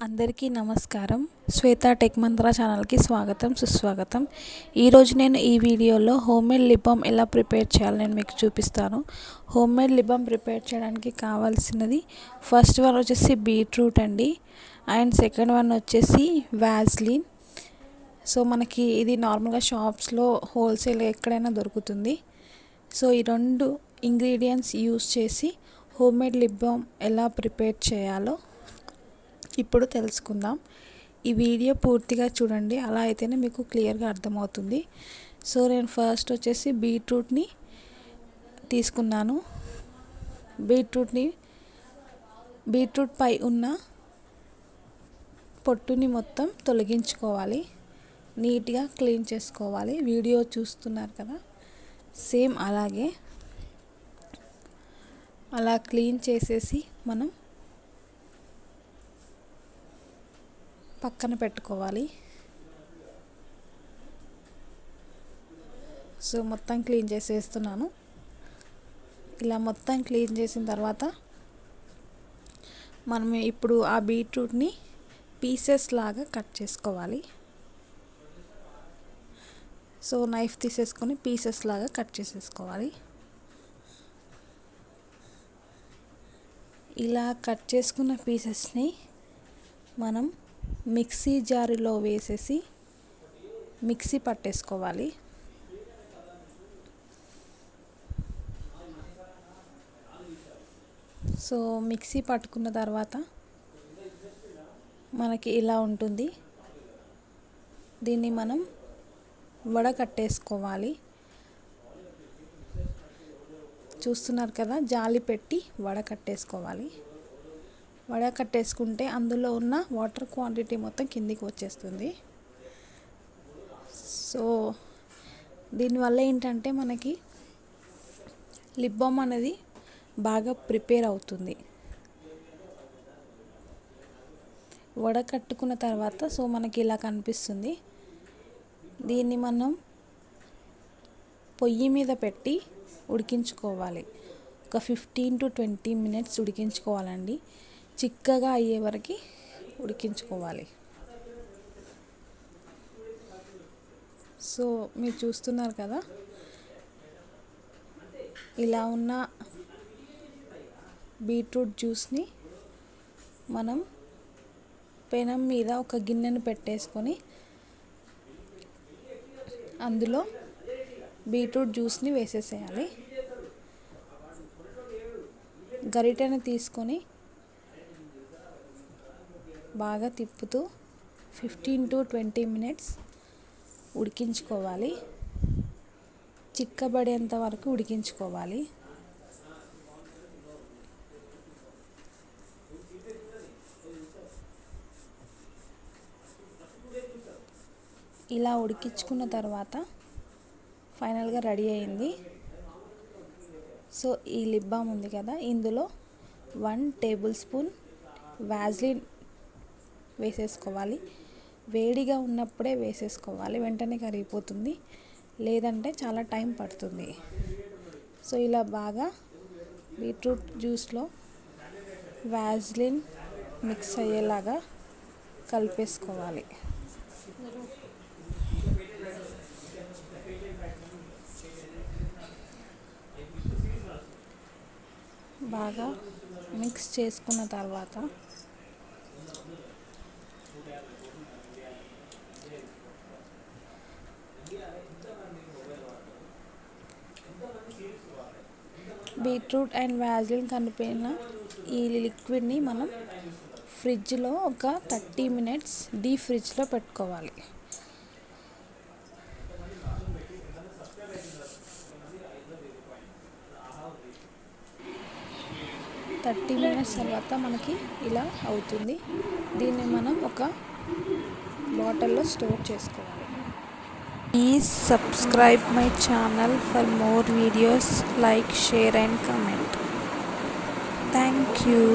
అందరికీ నమస్కారం. శ్వేత టెక్ మంత్ర ఛానల్కి స్వాగతం సుస్వాగతం. ఈరోజు నేను ఈ వీడియోలో హోమ్మేడ్ లిప్ బామ్ ఎలా ప్రిపేర్ చేయాలో నేను మీకు చూపిస్తాను. హోమ్మేడ్ లిప్ బామ్ ప్రిపేర్ చేయడానికి కావాల్సినది ఫస్ట్ వన్ వచ్చేసి బీట్రూట్ అండి, అండ్ సెకండ్ వన్ వచ్చేసి వ్యాజ్లిన్. సో మనకి ఇది నార్మల్గా షాప్స్లో హోల్సేల్ ఎక్కడైనా దొరుకుతుంది. సో ఈ రెండు ఇంగ్రీడియంట్స్ యూస్ చేసి హోమ్మేడ్ లిప్ బామ్ ఎలా ప్రిపేర్ చేయాలో ఇప్పుడు తెలుసుకుందాం. ఈ వీడియో పూర్తిగా చూడండి, అలా అయితేనే మీకు క్లియర్గా అర్థమవుతుంది. సో నేను ఫస్ట్ వచ్చేసి బీట్రూట్ని తీసుకున్నాను. బీట్రూట్ పై ఉన్న పొట్టుని మొత్తం తొలగించుకోవాలి, నీట్గా క్లీన్ చేసుకోవాలి. వీడియో చూస్తున్నారు కదా, సేమ్ అలాగే అలా క్లీన్ చేసేసి మనం పక్కన పెట్టుకోవాలి. సో మొత్తం క్లీన్ చేసేస్తున్నాను. ఇలా మొత్తం క్లీన్ చేసిన తర్వాత మనం ఇప్పుడు ఆ బీట్రూట్ని పీసెస్ లాగా కట్ చేసుకోవాలి. సో నైఫ్ తీసేసుకొని పీసెస్ లాగా కట్ చేసేసుకోవాలి. ఇలా కట్ చేసుకున్న పీసెస్ని మనం మిక్సీ జారులో వేసేసి మిక్సీ పట్టేసుకోవాలి. సో మిక్సీ పట్టుకున్న తర్వాత మనకి ఇలా ఉంటుంది. దీన్ని మనం వడకట్టేసుకోవాలి. చూస్తున్నారు కదా, జాలి పెట్టి వడకట్టేసుకోవాలి. వడకట్టేసుకుంటే అందులో ఉన్న వాటర్ క్వాంటిటీ మొత్తం కిందికి వచ్చేస్తుంది. సో దీనివల్ల ఏంటంటే మనకి లిప్ బామ్ అనేది బాగా ప్రిపేర్ అవుతుంది. వడకట్టుకున్న తర్వాత సో మనకి ఇలా కనిపిస్తుంది. దీన్ని మనం పొయ్యి మీద పెట్టి ఉడికించుకోవాలి. ఒక 15 to 20 minutes ఉడికించుకోవాలండి. చిక్కగా అయ్యే వరకు ఉడికించుకోవాలి. సో మీరు చూస్తున్నారు కదా, ఇలా ఉన్న బీట్రూట్ జ్యూస్ని మనం పెనం మీద ఒక గిన్నెను పెట్టేసుకొని అందులో బీట్రూట్ జ్యూస్ని వేసేసేయాలి. గరిటెను తీసుకొని బాగా తిప్పుతూ 15 to 20 minutes ఉడికించుకోవాలి. చిక్కబడేంత వరకు ఉడికించుకోవాలి. ఇలా ఉడికించుకున్న తర్వాత ఫైనల్గా రెడీ అయింది. సో ఈ లిప్ బామ్ ఉంది కదా, ఇందులో 1 tablespoon వ్యాజ్లిన్ వేసేసుకోవాలి. వేడిగా ఉన్నప్పుడే వేసేసుకోవాలి, వెంటనే కరిగిపోతుంది, లేదంటే చాలా టైం పడుతుంది. సో ఇలా బాగా బీట్రూట్ జ్యూస్లో వ్యాజ్లిన్ మిక్స్ అయ్యేలాగా కలిపేసుకోవాలి. బాగా మిక్స్ చేసుకున్న తర్వాత బీట్రూట్ అండ్ వ్యాజ్లిన్ కలిపిన ఈ లిక్విడ్ని మనం ఫ్రిడ్జ్లో ఒక 30 minutes డీప్ ఫ్రిడ్జ్లో పెట్టుకోవాలి. థర్టీ మినిట్స్ తర్వాత మనకి ఇలా అవుతుంది. దీన్ని మనం ఒక బాటిల్లో స్టోర్ చేసుకోవాలి. Please subscribe my channel for more videos. Like, share and comment. Thank you.